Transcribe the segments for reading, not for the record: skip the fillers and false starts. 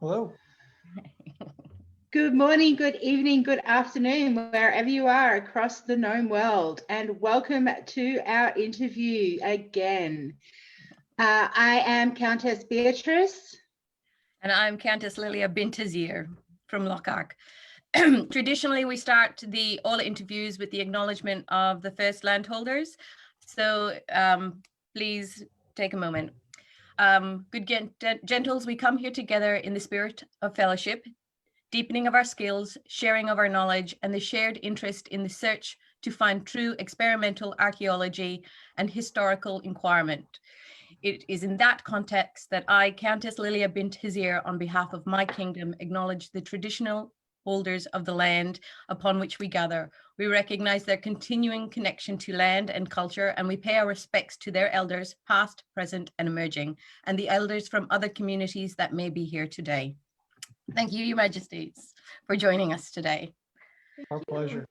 Hello. Good morning, good evening, good afternoon, wherever you are across the known world, and welcome to our interview again. I am Countess Beatrix. And I'm Countess Lilya Bintazir from Lockark. Traditionally, we start all interviews with the acknowledgement of the first landholders. So please take a moment. Good gentles, we come here together in the spirit of fellowship, deepening of our skills, sharing of our knowledge, and the shared interest in the search to find true experimental archaeology and historical inquirement. It is in that context that I, Countess Lilya Bintazir, on behalf of my kingdom, acknowledge the traditional holders of the land upon which we gather. We recognize their continuing connection to land and culture, and we pay our respects to their elders, past, present, and emerging, and the elders from other communities that may be here today. Thank you, Your Majesties, for joining us today. Our pleasure.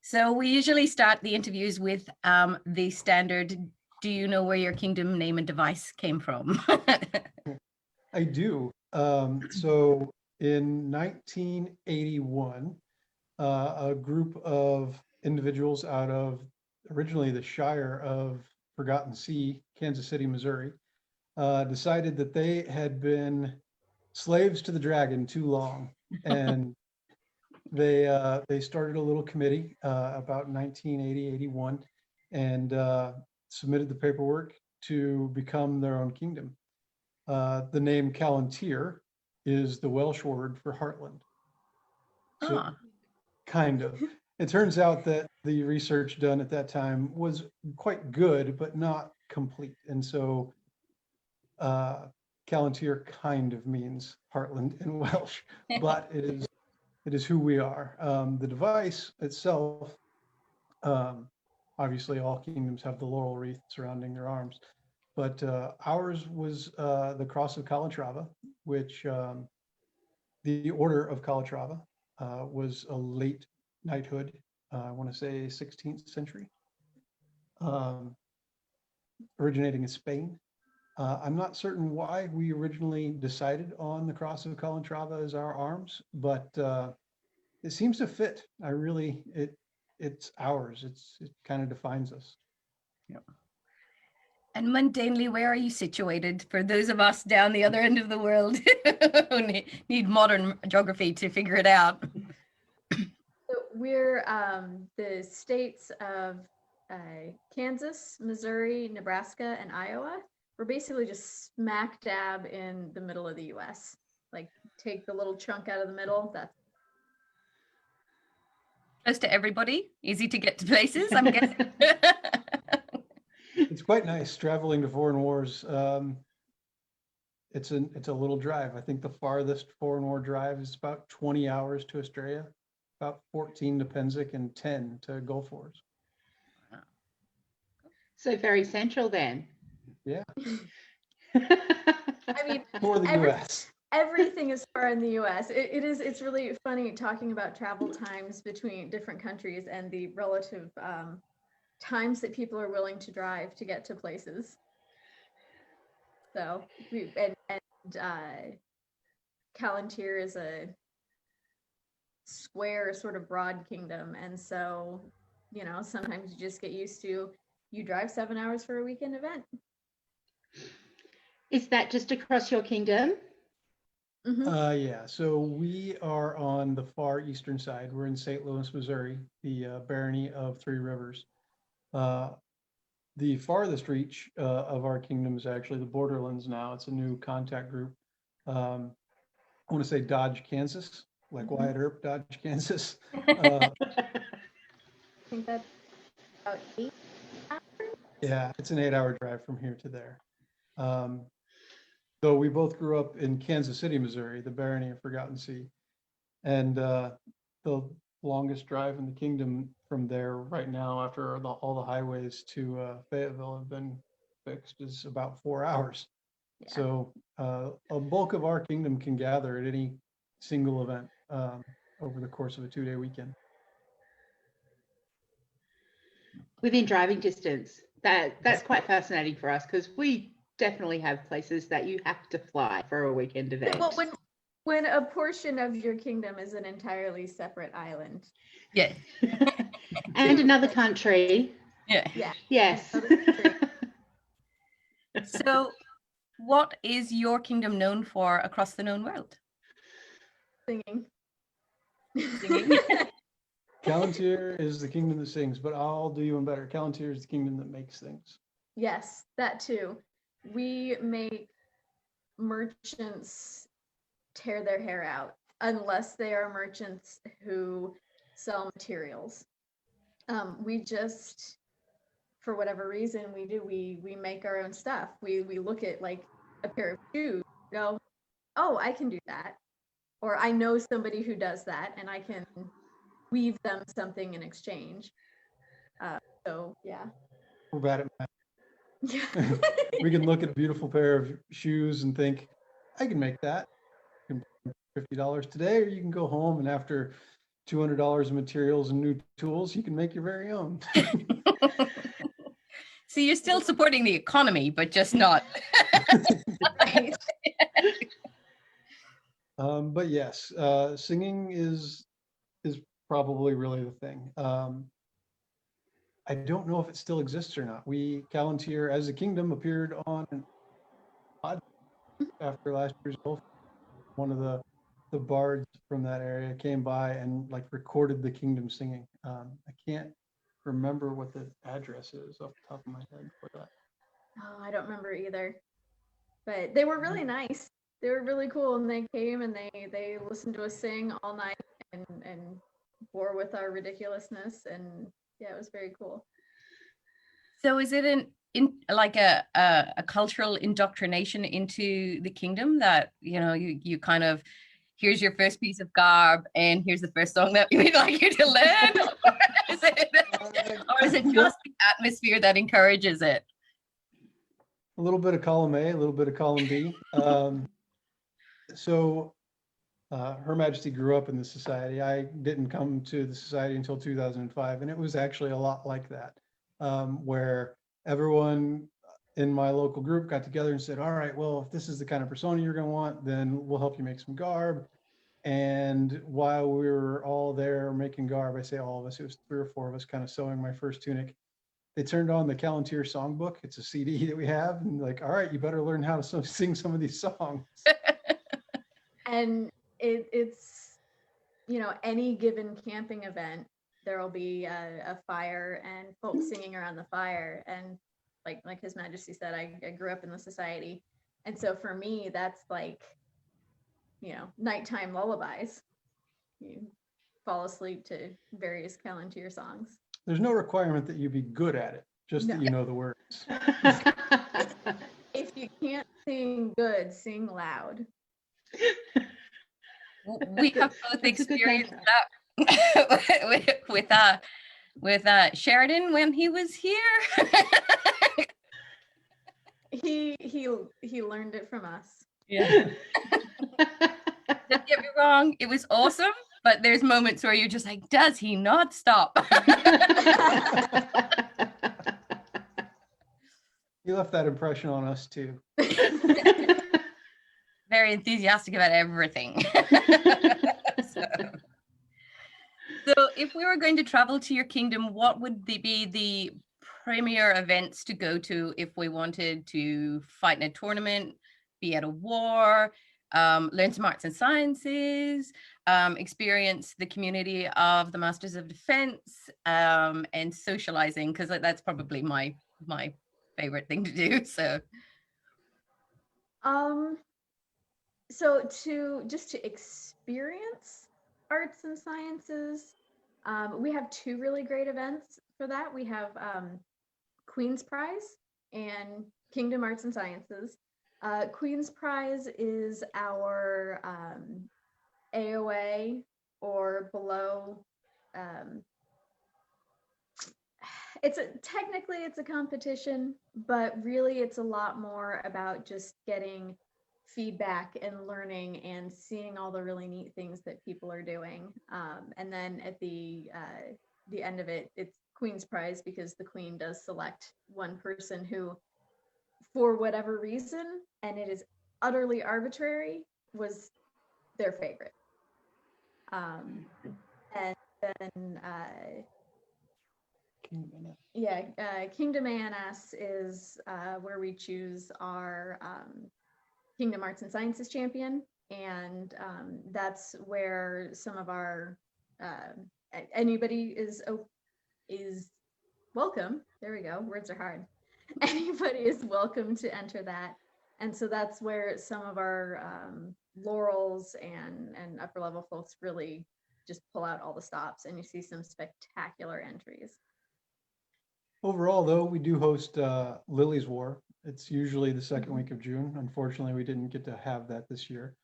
So we usually start the interviews with the standard, do you know where your kingdom name and device came from? I do. So in 1981, a group of individuals out of originally the Shire of Forgotten Sea, Kansas City, Missouri, decided that they had been slaves to the dragon too long, and they started a little committee about 1980-81 and submitted the paperwork to become their own kingdom. The name Calontir is the Welsh word for heartland. So kind of. It turns out that the research done at that time was quite good, but not complete. And so Calontir kind of means heartland in Welsh, but it is who we are. The device itself, obviously all kingdoms have the laurel wreath surrounding their arms, but ours was the Cross of Calatrava, which the Order of Calatrava was a late knighthood, I want to say 16th century, originating in Spain. I'm not certain why we originally decided on the Cross of Calatrava as our arms, but it seems to fit. It's ours. It kind of defines us. Yep. And mundanely, where are you situated for those of us down the other end of the world who need modern geography to figure it out? So we're the states of Kansas, Missouri, Nebraska, and Iowa. We're basically just smack dab in the middle of the US. Like, take the little chunk out of the middle. That's close to everybody, easy to get to places, I'm guessing. It's quite nice traveling to foreign wars. It's a little drive. I think the farthest foreign war drive is about 20 hours to Australia, about 14 to Penzic, and 10 to Gulf Wars. So very central then. Yeah. I mean, For the US. Everything is far in the US. It's really funny talking about travel times between different countries and the relative times that people are willing to drive to get to places. So Calontir is a square sort of broad kingdom, and so sometimes you just get used to you drive 7 hours for a weekend event. Is that just across your kingdom? Mm-hmm. Yeah, so we are on the far eastern side. We're in St. Louis, Missouri, the barony of Three Rivers. The farthest reach of our kingdom is actually the Borderlands now. It's a new contact group. I want to say Dodge, Kansas, like Wyatt Earp, Dodge, Kansas. I think that's about 8 hours. Yeah, it's an 8-hour drive from here to there. Though we both grew up in Kansas City, Missouri, the barony of Forgotten Sea. And the longest drive in the kingdom from there right now, after all the highways to Fayetteville have been fixed, is about 4 hours. Yeah. So a bulk of our kingdom can gather at any single event over the course of a 2-day weekend. Within driving distance. That's quite fascinating for us because we definitely have places that you have to fly for a weekend event. Well, when a portion of your kingdom is an entirely separate island. Yeah. And another country. Yeah. Yeah. Yes. So what is your kingdom known for across the known world? Singing. Singing. Calontir is the kingdom that sings, but I'll do you one better. Calontir is the kingdom that makes things. Yes, that too. We make merchants tear their hair out unless they are merchants who sell materials. We just, for whatever reason, we make our own stuff. We look at like a pair of shoes, go, oh, I can do that, or I know somebody who does that, and I can weave them something in exchange. So yeah. We're bad at math. Yeah. We can look at a beautiful pair of shoes and think, I can make that. You can pay $50 today, or you can go home and after $200 of materials and new tools, you can make your very own. So you're still supporting the economy, but just not. Right. But yes, singing is probably really the thing. I don't know if it still exists or not. Calontir as a kingdom appeared on an pod after last year's Gulf. One of the bards from that area came by and like recorded the kingdom singing. I can't remember what the address is off the top of my head for that. Oh, I don't remember either. But they were really nice. They were really cool, and they came and they listened to us sing all night and bore with our ridiculousness, and yeah, it was very cool. So is it like a cultural indoctrination into the kingdom that, you know, you kind of, here's your first piece of garb and here's the first song that we'd like you to learn? Or is it just the atmosphere that encourages it? A little bit of column A, a little bit of column B. So Her Majesty grew up in the society. I didn't come to the society until 2005, and it was actually a lot like that, where everyone in my local group got together and said, all right, well, if this is the kind of persona you're going to want, then we'll help you make some garb. And while we were all there making garb, I say all of us, it was 3 or 4 of us kind of sewing my first tunic. They turned on the Calontir songbook. It's a CD that we have, and like, all right, you better learn how to sing some of these songs. And it's, you know, any given camping event, there will be a fire and folks singing around the fire. And like His Majesty said, I grew up in the society. And so for me, that's like, you know, nighttime lullabies. You fall asleep to various Calontir songs. There's no requirement that you be good at it, just that you know the words. If you can't sing good, sing loud. We have both experienced that with Sheridan when he was here. He learned it from us. Yeah. Don't get me wrong, it was awesome, but there's moments where you're just like, does he not stop? You left that impression on us too. Very enthusiastic about everything. So if we were going to travel to your kingdom, what would be the premier events to go to if we wanted to fight in a tournament, be at a war, learn some arts and sciences, experience the community of the Masters of Defense, and socializing, because that's probably my favorite thing to do. So to experience arts and sciences, we have 2 really great events for that. We have Queen's Prize and Kingdom Arts and Sciences. Queen's Prize is our AOA or below. Technically it's a competition, but really it's a lot more about just getting feedback and learning and seeing all the really neat things that people are doing. And then at the end of it, it's Queen's Prize because the Queen does select one person who for whatever reason, and it is utterly arbitrary, was their favorite. And then Kingdom ANS is where we choose our Kingdom Arts and Sciences champion, and that's where some of our anybody is welcome. There we go. Words are hard. Anybody is welcome to enter that, and so that's where some of our laurels and upper level folks really just pull out all the stops, and you see some spectacular entries. Overall, though, we do host Lily's War. It's usually the second week of June. Unfortunately, we didn't get to have that this year,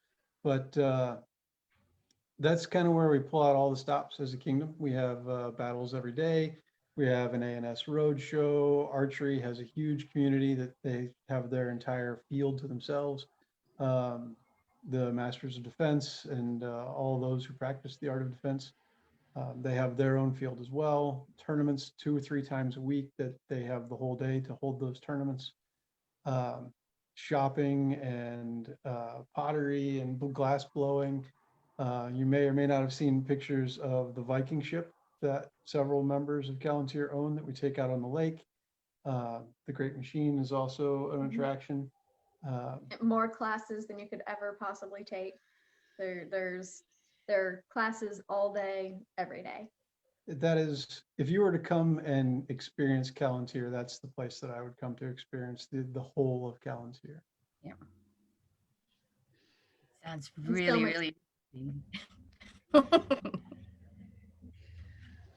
but that's kind of where we pull out all the stops as a kingdom. We have battles every day. We have an ANS road show. Archery has a huge community that they have their entire field to themselves. The Masters of Defense and all those who practice the art of defense, they have their own field as well. Tournaments 2 or 3 times a week that they have the whole day to hold those tournaments. Shopping and pottery and glass blowing. You may or may not have seen pictures of the Viking ship that several members of Calontir own that we take out on the lake. The Great Machine is also an attraction. More classes than you could ever possibly take. There are classes all day, every day. That is, if you were to come and experience Calontir, that's the place that I would come to experience the whole of Calontir. Yeah. Sounds really, really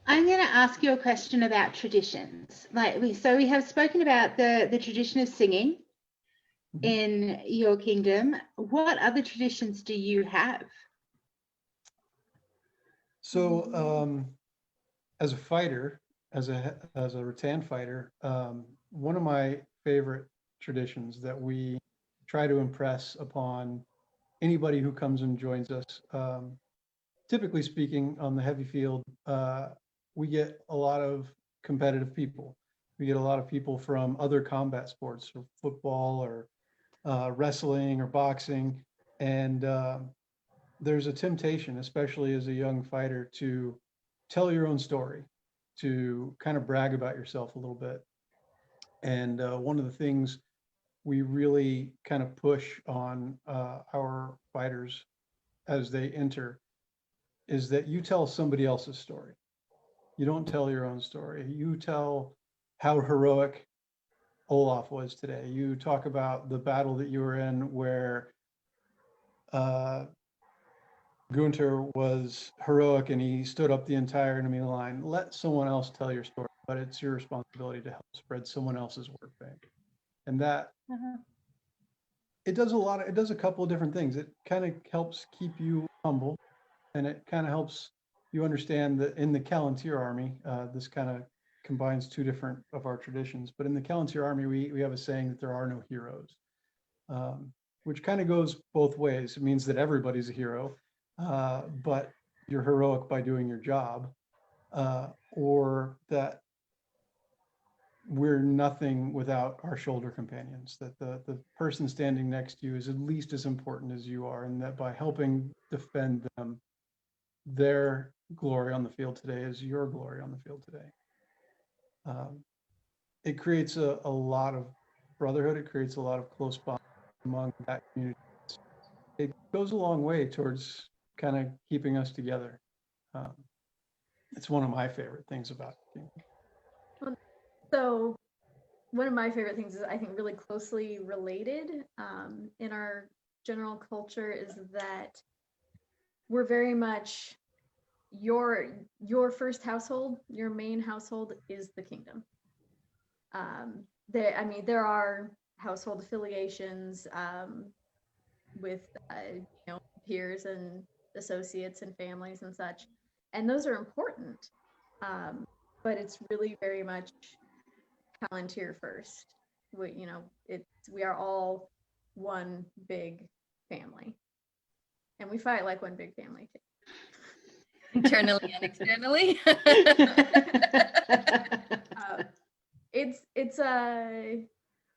I'm going to ask you a question about traditions. We have spoken about the tradition of singing in your kingdom. What other traditions do you have? So, as a fighter, as a rattan fighter, one of my favorite traditions that we try to impress upon anybody who comes and joins us, typically speaking, on the heavy field, we get a lot of competitive people. We get a lot of people from other combat sports, or football, or wrestling, or boxing, and there's a temptation, especially as a young fighter, to tell your own story, to kind of brag about yourself a little bit. And one of the things we really kind of push on our fighters as they enter is that you tell somebody else's story. You don't tell your own story. You tell how heroic Olaf was today. You talk about the battle that you were in where Gunther was heroic and he stood up the entire enemy line. Let someone else tell your story, but it's your responsibility to help spread someone else's work bank. And that it does a couple of different things. It kind of helps keep you humble, and it kind of helps you understand that in the Calontir army, this kind of combines 2 different of our traditions. But in the Calontir army, we have a saying that there are no heroes, which kind of goes both ways. It means that everybody's a hero, but you're heroic by doing your job, or that we're nothing without our shoulder companions, that the person standing next to you is at least as important as you are, and that by helping defend them, their glory on the field today is your glory on the field today. It creates a lot of brotherhood. It creates a lot of close bond among that community. It goes a long way towards kind of keeping us together. It's one of my favorite things about it. So one of my favorite things is, I think, really closely related in our general culture is that we're very much your first household, your main household is the kingdom. There are household affiliations with peers and associates and families and such, and those are important, but it's really very much Calontir first. We are all one big family, and we fight like one big family too. internally and externally.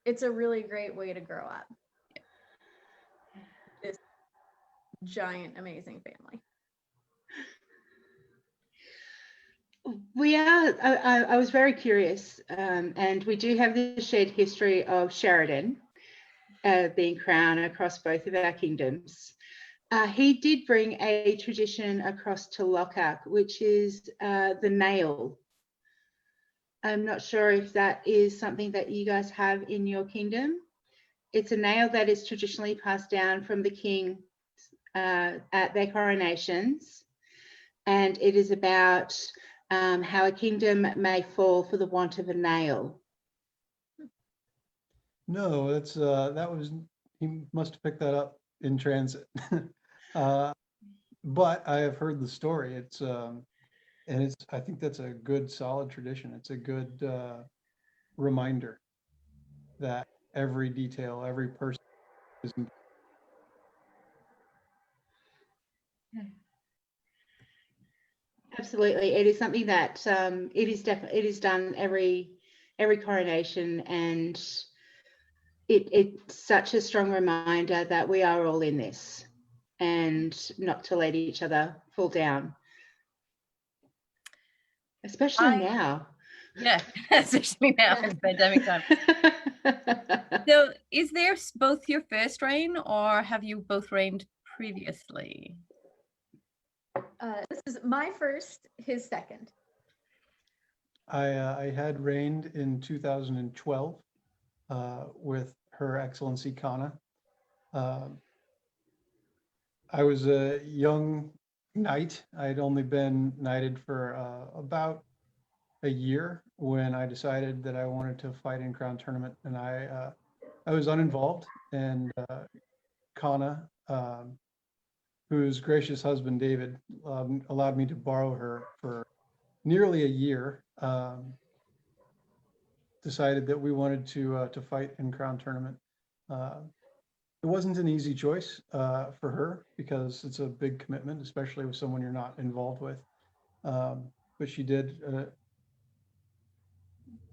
it's a really great way to grow up. This giant, amazing family. I was very curious, and we do have the shared history of Sheridan being crowned across both of our kingdoms. He did bring a tradition across to Lockhart, which is the nail. I'm not sure if that is something that you guys have in your kingdom. It's a nail that is traditionally passed down from the king at their coronations, and it is about how a kingdom may fall for the want of a nail. No, that's he must have picked that up in transit. But I have heard the story. I think that's a good, solid tradition. It's a good reminder that every detail, every person is important. Absolutely, it is something that it is done every coronation, and it's such a strong reminder that we are all in this, and not to let each other fall down, especially now. Yeah, especially now in pandemic time. So is there both your first reign, or have you both reigned previously? This is my first, his second. I had reigned in 2012 with Her Excellency Kana. I was a young knight. I'd only been knighted for about a year when I decided that I wanted to fight in Crown Tournament, and I was uninvolved. And Kana, whose gracious husband David allowed me to borrow her for nearly a year, decided that we wanted to fight in Crown Tournament. It wasn't an easy choice for her because it's a big commitment, especially with someone you're not involved with. But she did.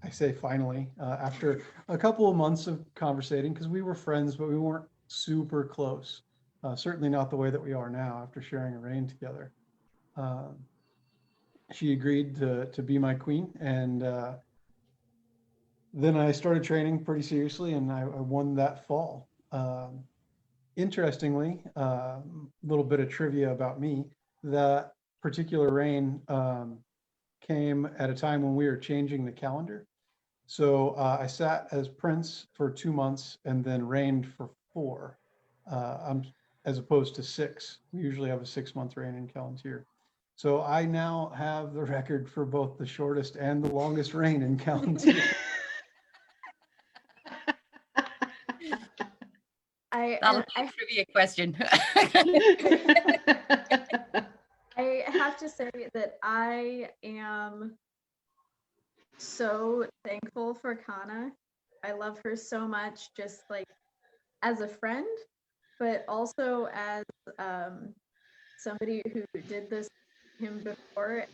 I say finally, after a couple of months of conversating, because we were friends, but we weren't super close. Certainly not the way that we are now after sharing a reign together. She agreed to be my queen, and then I started training pretty seriously, and I won that fall. Interestingly, a little bit of trivia about me, that particular reign came at a time when we were changing the calendar. So I sat as prince for 2 months and then reigned for 4, as opposed to 6. We usually have a 6-month reign in Calontir. So I now have the record for both the shortest and the longest reign in Calontir. That'll be a trivia question. I have to say that I am so thankful for Kana. I love her so much, just like as a friend, but also as somebody who did this him before,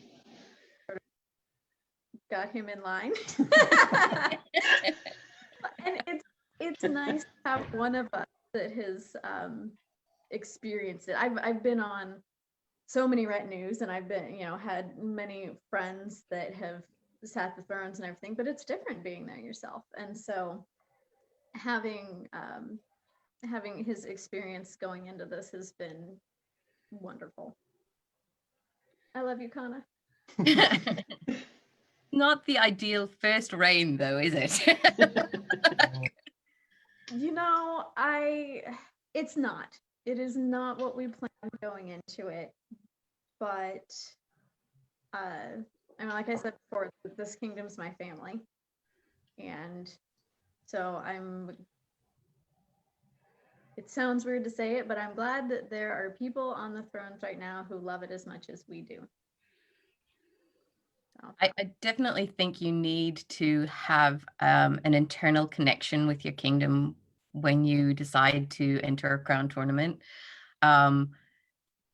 got him in line. And it's nice to have one of us that has experienced it. I've been on so many retinues, and I've been, had many friends that have sat the thrones and everything, but it's different being there yourself. And so having his experience going into this has been wonderful. I love you, Kana. Not the ideal first reign, though, is it? It's not. It is not what we planned going into it. But like I said before, this kingdom's my family. And so it sounds weird to say it, but I'm glad that there are people on the thrones right now who love it as much as we do. So. I definitely think you need to have an internal connection with your kingdom when you decide to enter a crown tournament.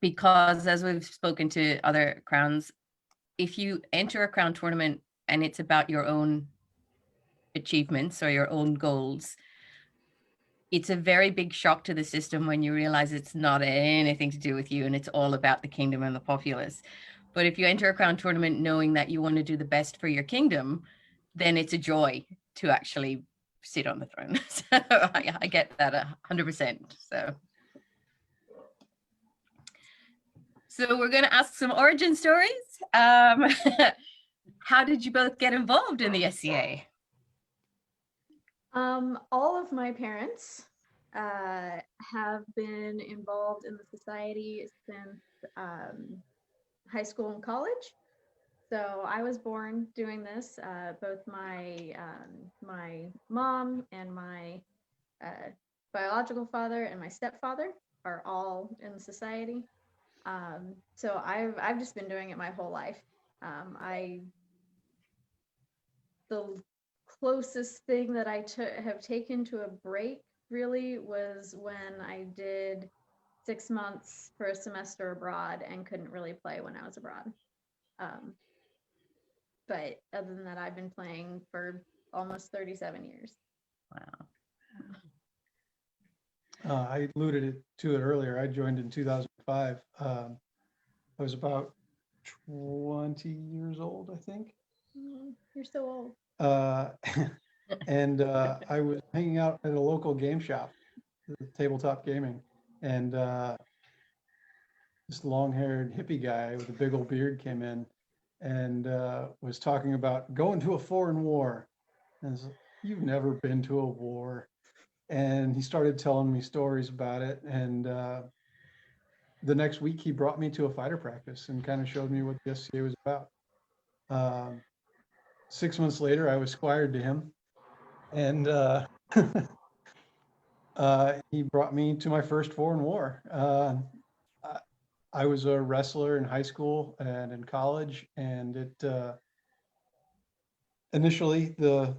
Because as we've spoken to other crowns, if you enter a crown tournament and it's about your own achievements or your own goals, it's a very big shock to the system when you realize it's not anything to do with you and it's all about the kingdom and the populace. But if you enter a crown tournament knowing that you want to do the best for your kingdom, then it's a joy to actually sit on the throne. So I get that 100%. So we're going to ask some origin stories. How did you both get involved in the SCA? All of my parents have been involved in the society since high school and college. So I was born doing this. Both my my mom and my biological father and my stepfather are all in the society. So I've just been doing it my whole life. The closest thing that I have taken to a break really was when I did 6 months for a semester abroad and couldn't really play when I was abroad. But other than that, I've been playing for almost 37 years. Wow. I alluded to it earlier. I joined in 2005. I was about 20 years old, I think. You're so old. And I was hanging out at a local game shop, tabletop gaming, and this long-haired hippie guy with a big old beard came in and was talking about going to a foreign war. And I was like, "You've never been to a war." And he started telling me stories about it. And the next week he brought me to a fighter practice and kind of showed me what the SCA was about. 6 months later, I was squired to him, and he brought me to my first foreign war. I was a wrestler in high school and in college, and it initially the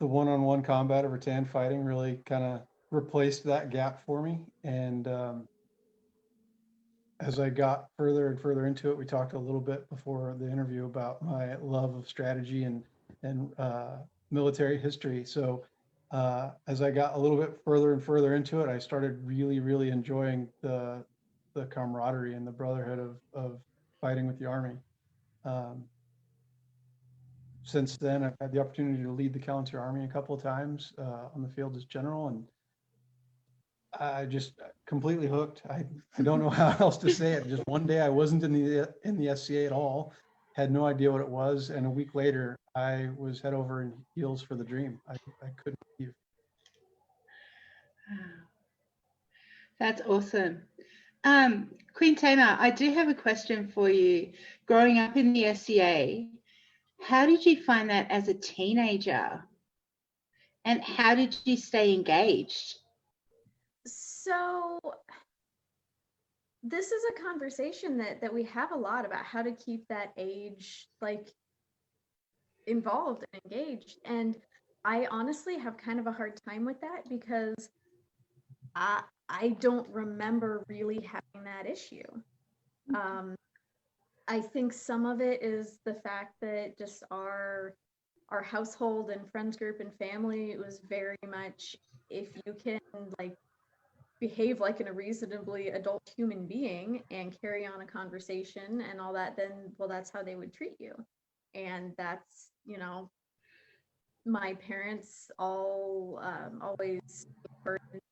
one-on-one combat of rattan fighting really kind of replaced that gap for me. And as I got further and further into it, we talked a little bit before the interview about my love of strategy and military history. So as I got a little bit further and further into it, I started really enjoying the camaraderie and the brotherhood of fighting with the Army. Since then, I've had the opportunity to lead the Calontir Army a couple of times on the field as general, and I just completely hooked. I don't know how else to say it. Just one day I wasn't in the SCA at all, had no idea what it was, and a week later I was head over in heels for the dream. I couldn't believe. That's awesome. Queen Tamar, I do have a question for you. Growing up in the SCA, how did you find that as a teenager? And how did you stay engaged? So this is a conversation that we have a lot about how to keep that age like involved and engaged. And I honestly have kind of a hard time with that because I don't remember really having that issue. I think some of it is the fact that just our household and friends group and family, it was very much, if you can like behave like a reasonably adult human being and carry on a conversation and all that, then well, that's how they would treat you. And that's, you know, my parents all always encouraged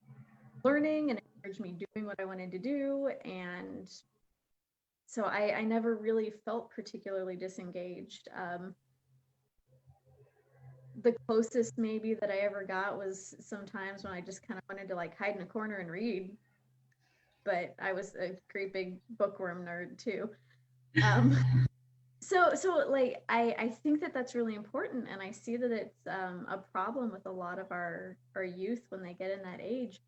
learning and encouraged me doing what I wanted to do. And so I never really felt particularly disengaged. The closest maybe that I ever got was sometimes when I just kind of wanted to like hide in a corner and read, but I was a great big bookworm nerd too. So like I think that that's really important, and I see that it's a problem with a lot of our youth when they get in that age.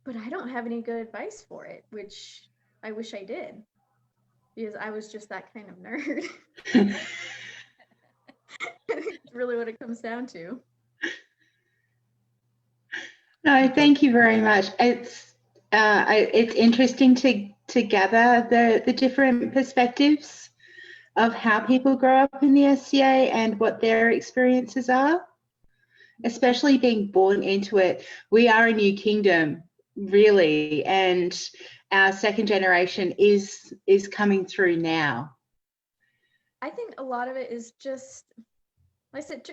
But I don't have any good advice for it, which I wish I did, because I was just that kind of nerd. It's really what it comes down to. No, thank you very much. It's interesting to gather the different perspectives of how people grow up in the SCA and what their experiences are. especially being born into it. We are a new kingdom, really, and our second generation is coming through now. I think a lot of it is just, like I said,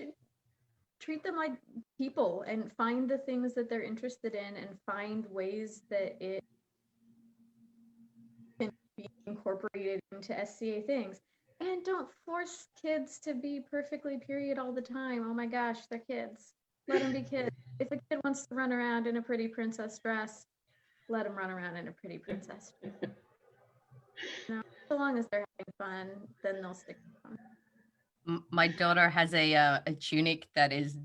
treat them like people and find the things that they're interested in and find ways that it can be incorporated into SCA things. And don't force kids to be perfectly period all the time. Oh my gosh, they're kids. Let them be kids. If a kid wants to run around in a pretty princess dress, let them run around in a pretty princess dress. So long as they're having fun, then they'll stick around. My daughter has a tunic that is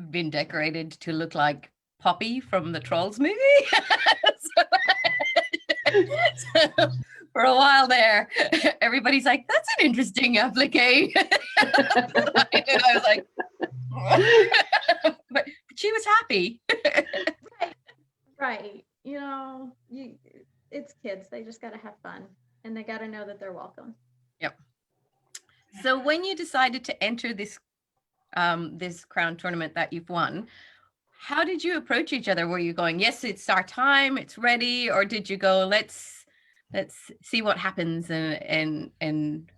been decorated to look like Poppy from the Trolls movie. So for a while there, everybody's like, "That's an interesting applique." And I was like, but she was happy. Right. It's kids. They just got to have fun, and they got to know that they're welcome. Yep. So when you decided to enter this crown tournament that you've won, how did you approach each other? Were you going, "Yes, it's our time, it's ready," or did you go, let's see what happens and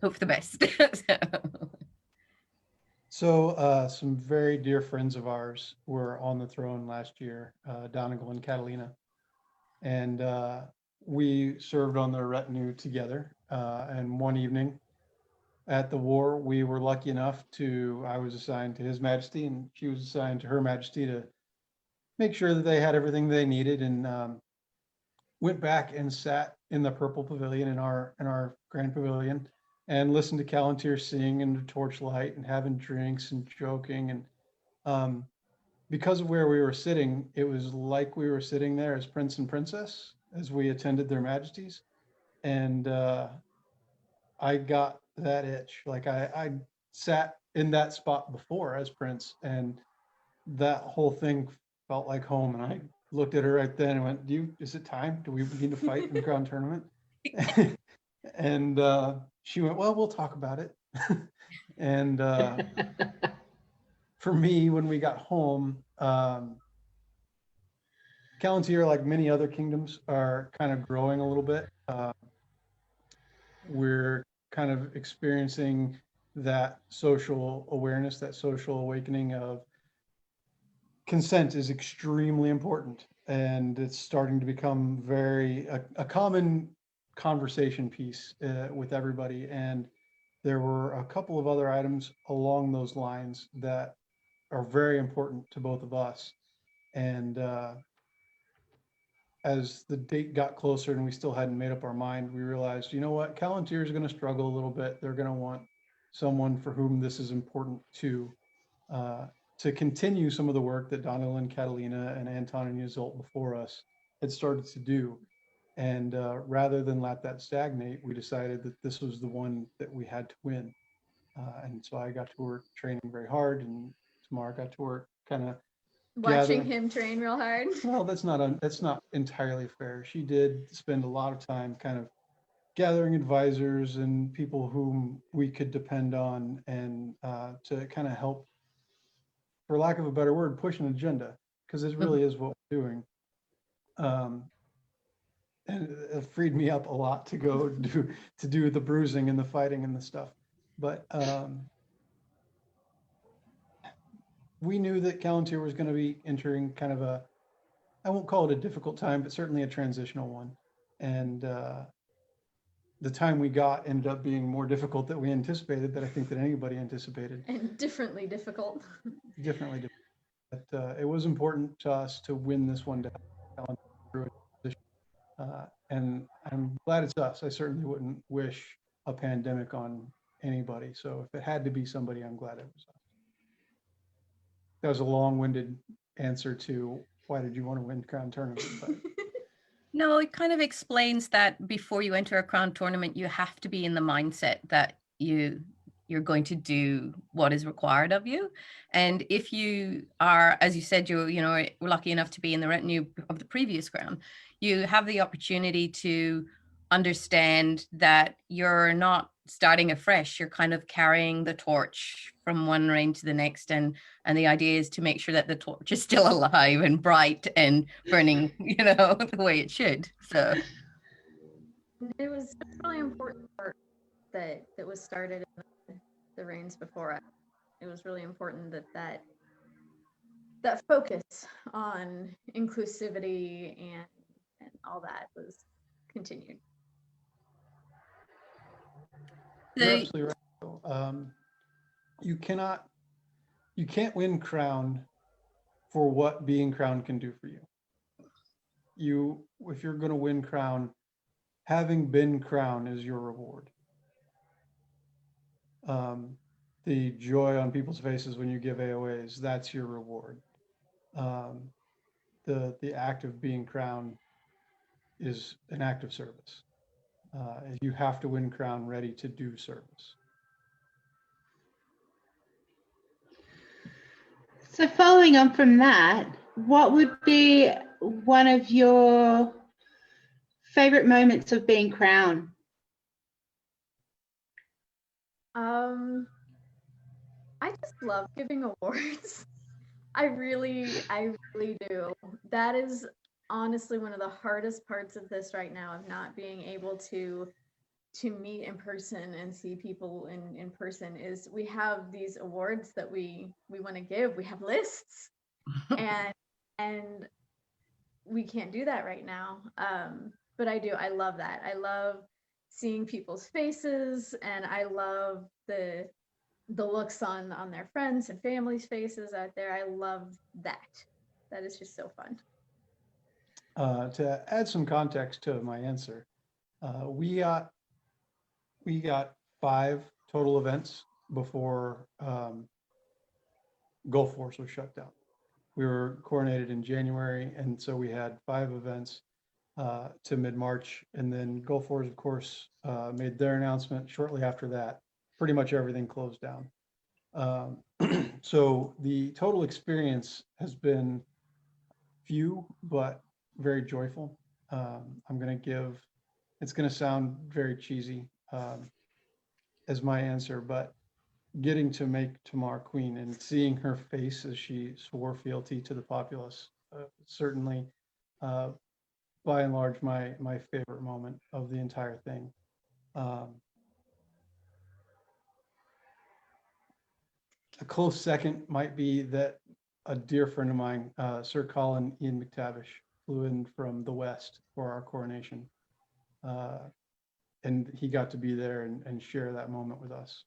hope for the best? So some very dear friends of ours were on the throne last year, Donegal and Catalina, and we served on their retinue together. And one evening at the war, we were lucky enough I was assigned to His Majesty, and she was assigned to Her Majesty to make sure that they had everything they needed, and went back and sat in the purple pavilion in our grand pavilion and listened to Calontir sing in the torchlight and having drinks and joking. And because of where we were sitting, it was like we were sitting there as prince and princess as we attended their majesties. And I got that itch. Like I sat in that spot before as prince, and that whole thing felt like home. And I looked at her right then and went, is it time? Do we begin to fight in the crown tournament? And she went, well, we'll talk about it. And for me, when we got home, Calontir, like many other kingdoms, are kind of growing a little bit. We're kind of experiencing that social awareness, that social awakening of consent is extremely important, and it's starting to become a common conversation piece with everybody. And there were a couple of other items along those lines that are very important to both of us. And as the date got closer and we still hadn't made up our mind, we realized, you know what, Calontir is going to struggle a little bit. They're going to want someone for whom this is important to continue some of the work that Donald and Catalina and Anton and Yuzult before us had started to do. And rather than let that stagnate, we decided that this was the one that we had to win. And so I got to work training very hard, and Tamar got to work kind of watching him train real hard. Well, that's not entirely fair. She did spend a lot of time kind of gathering advisors and people whom we could depend on, and to kind of help, for lack of a better word, push an agenda, because this really is what we're doing. And it freed me up a lot to go do the bruising and the fighting and the stuff. But we knew that Calontir was going to be entering kind of I won't call it a difficult time, but certainly a transitional one. And the time we got ended up being more difficult than we anticipated, that I think that anybody anticipated. And differently difficult. Differently difficult. But it was important to us to win this one to help through it. And I'm glad it's us. I certainly wouldn't wish a pandemic on anybody. So if it had to be somebody, I'm glad it was us. That was a long-winded answer to why did you want to win crown tournament? But no, it kind of explains that before you enter a crown tournament, you have to be in the mindset that you're going to do what is required of you. And if you are, as you said, we're lucky enough to be in the retinue of the previous crown, you have the opportunity to understand that you're not starting afresh. You're kind of carrying the torch from one reign to the next, and the idea is to make sure that the torch is still alive and bright and burning, the way it should. So it was a really important part that was started in the reigns before us. It was really important that focus on inclusivity and all that was continued. You're absolutely right. You can't win crown for what being crowned can do for you. If you're going to win crown, having been crowned is your reward. The joy on people's faces when you give AOAs, that's your reward. The act of being crowned is an act of service. You have to win crown ready to do service. So following on from that, what would be one of your favorite moments of being crowned? I just love giving awards. I really do. That is honestly one of the hardest parts of this right now, of not being able to meet in person and see people in person, is we have these awards that we want to give. We have lists and we can't do that right now. But I love that. I love seeing people's faces, and I love the looks on their friends and family's faces out there. I love that. That is just so fun. To add some context to my answer, we got 5 total events before Gulf Wars was shut down. We were coronated in January, and so we had 5 events to mid-March, and then Gulf Wars, of course, made their announcement shortly after that. Pretty much everything closed down. So the total experience has been few, but very joyful. It's going to sound very cheesy as my answer, but getting to make Tamar queen and seeing her face as she swore fealty to the populace, certainly, by and large, my favorite moment of the entire thing. A close second might be that a dear friend of mine, Sir Colin Ian McTavish, flew in from the West for our coronation. And he got to be there and share that moment with us.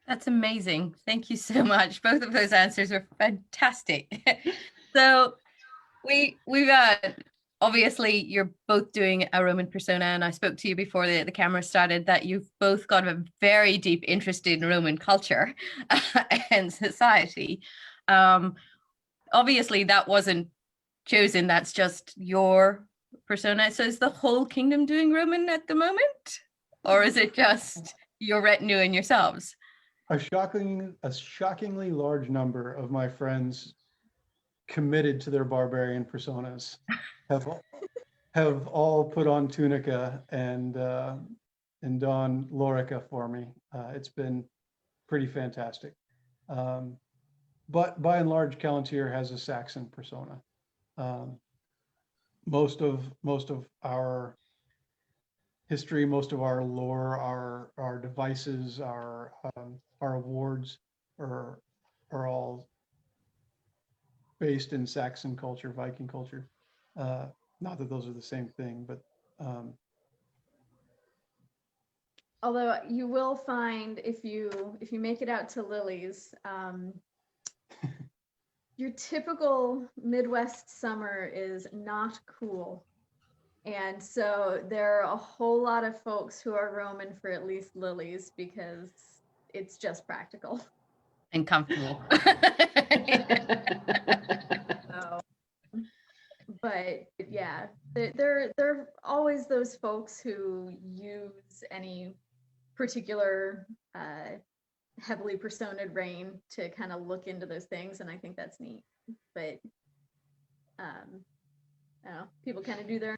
that's amazing. Thank you so much. Both of those answers are fantastic. So we've obviously you're both doing a Roman persona, and I spoke to you before the camera started that you've both got a very deep interest in Roman culture and society. Obviously that wasn't chosen, that's just your persona. So is the whole kingdom doing Roman at the moment, or is it just your retinue and yourselves? A shockingly large number of my friends committed to their barbarian personas have all put on tunica and don lorica for me. It's been pretty fantastic. But by and large, Calontir has a Saxon persona. Most of our history, most of our lore, our devices, our awards are all based in Saxon culture, Viking culture. Not that those are the same thing, but although you will find, if you make it out to Lily's, your typical Midwest summer is not cool. And so there are a whole lot of folks who are Roman for at least Lily's because it's just practical. And comfortable. So, but yeah, there are always those folks who use any particular heavily personaed reign to kind of look into those things, and I think that's neat. But I don't know, people kind of do their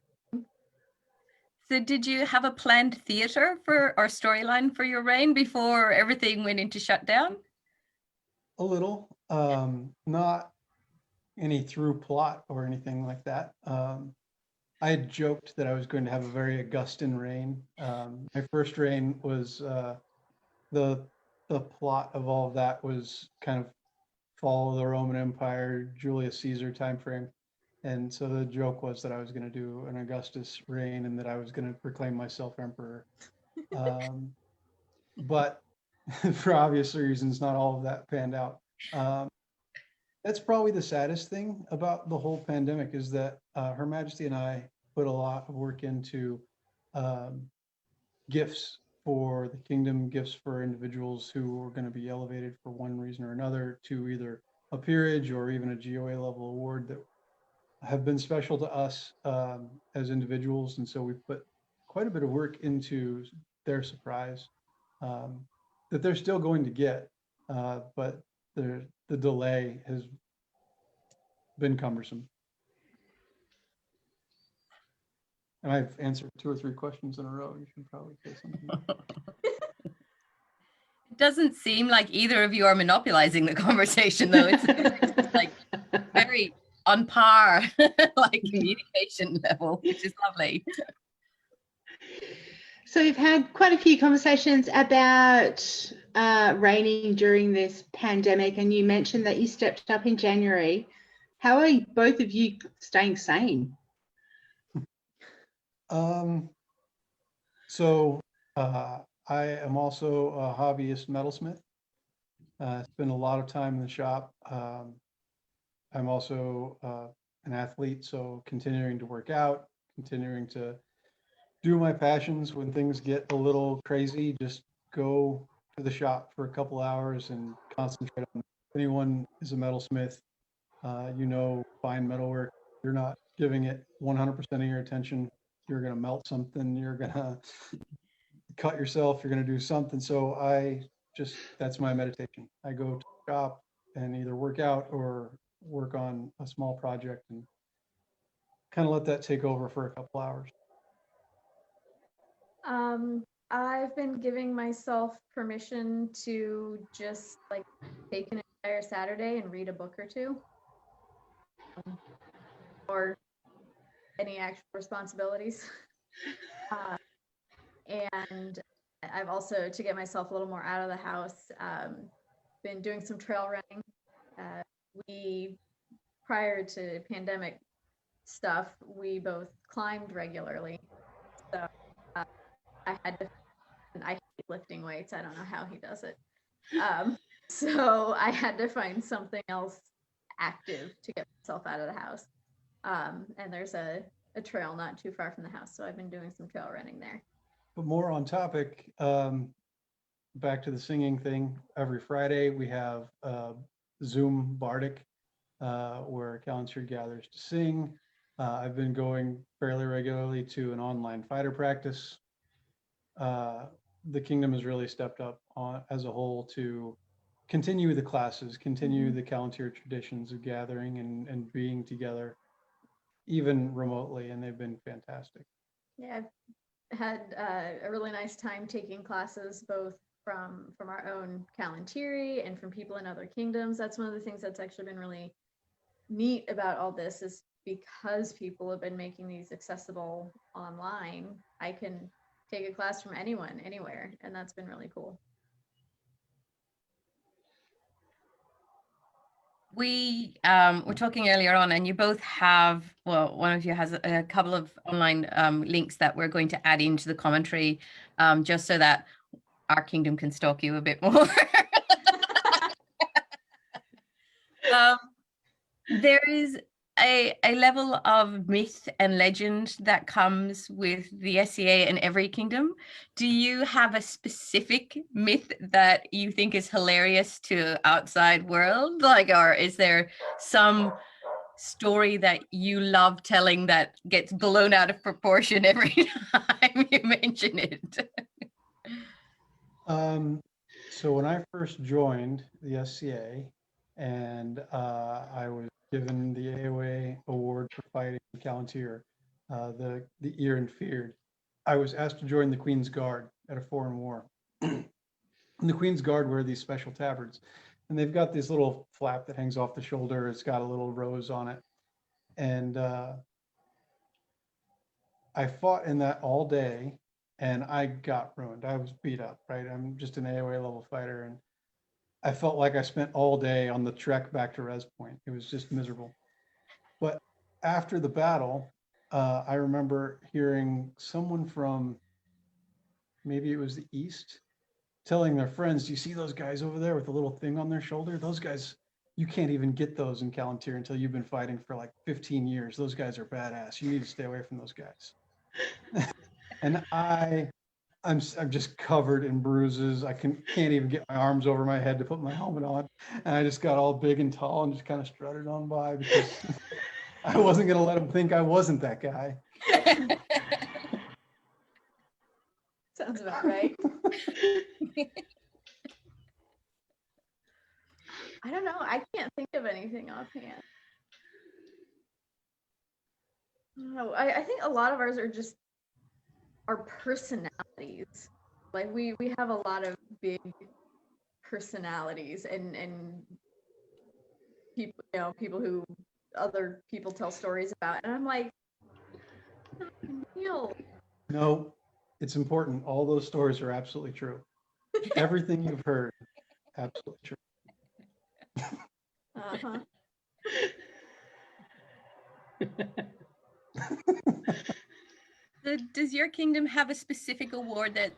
So did you have a planned theater for or storyline for your reign before everything went into shutdown? A little, not any through plot or anything like that. I had joked that I was going to have a very Augustan reign. My first reign was the plot of all of that was kind of fall of the Roman Empire, Julius Caesar timeframe. And so the joke was that I was going to do an Augustus reign and that I was going to proclaim myself emperor. But for obvious reasons, not all of that panned out. That's probably the saddest thing about the whole pandemic is that Her Majesty and I put a lot of work into gifts for the kingdom, gifts for individuals who were going to be elevated for one reason or another to either a peerage or even a GOA level award that have been special to us as individuals. And so we put quite a bit of work into their surprise that they're still going to get, but the delay has been cumbersome. And I've answered 2 or 3 questions in a row. You should probably say something. It doesn't seem like either of you are monopolizing the conversation, though. It's like very on par, like communication level, which is lovely. So we've had quite a few conversations about reigning during this pandemic, and you mentioned that you stepped up in January. How are both of you staying sane? I am also a hobbyist metalsmith. Spend a lot of time in the shop. I'm also an athlete, so continuing to work out, continuing to do my passions. When things get a little crazy, just go to the shop for a couple hours and concentrate on. If anyone is a metalsmith, fine metalwork. You're not giving it 100% of your attention. You're going to melt something. You're going to cut yourself. You're going to do something. So that's my meditation. I go to the shop and either work out or work on a small project and kind of let that take over for a couple hours. I've been giving myself permission to just like take an entire Saturday and read a book or two, or any actual responsibilities. And I've also, to get myself a little more out of the house, been doing some trail running. Prior to pandemic stuff, we both climbed regularly. So I hate lifting weights. I don't know how he does it. So I had to find something else active to get myself out of the house. And there's a trail not too far from the house. So I've been doing some trail running there. But more on topic, back to the singing thing. Every Friday we have Zoom Bardic, where Calontir gathers to sing. I've been going fairly regularly to an online fighter practice. The kingdom has really stepped up as a whole to continue the classes, continue the Calontir traditions of gathering and being together, even remotely, and they've been fantastic. Yeah, I've had a really nice time taking classes both from our own Calontir and from people in other kingdoms. That's one of the things that's actually been really neat about all this, is because people have been making these accessible online, I can take a class from anyone, anywhere, and that's been really cool. We were talking earlier on, and you both have, well, one of you has a couple of online links that we're going to add into the commentary, just so that our kingdom can stalk you a bit more. There is a level of myth and legend that comes with the SCA in every kingdom. Do you have a specific myth that you think is hilarious to outside world? Or is there some story that you love telling that gets blown out of proportion every time you mention it? So when I first joined the SCA and I was given the AOA award for fighting Calontir, the Ear and Feared, I was asked to join the Queen's Guard at a foreign war. And the Queen's Guard wear these special tabards, and they've got this little flap that hangs off the shoulder. It's got a little rose on it. And I fought in that all day, and I got ruined. I was beat up, right? I'm just an AOA level fighter, and I felt like I spent all day on the trek back to Res Point. It was just miserable. But after the battle, I remember hearing someone from, maybe it was the East, telling their friends, "Do you see those guys over there with the little thing on their shoulder? Those guys, you can't even get those in Calontir until you've been fighting for like 15 years. Those guys are badass. You need to stay away from those guys." And I'm just covered in bruises. I can't even get my arms over my head to put my helmet on. And I just got all big and tall and just kind of strutted on by because I wasn't going to let them think I wasn't that guy. Sounds about right. I don't know. I can't think of anything offhand. No, I think a lot of ours are just our personalities. Like we have a lot of big personalities and people, people who other people tell stories about, and I'm like, Neil. No, it's important. All those stories are absolutely true. Everything you've heard, absolutely true. Uh-huh. So does your kingdom have a specific award that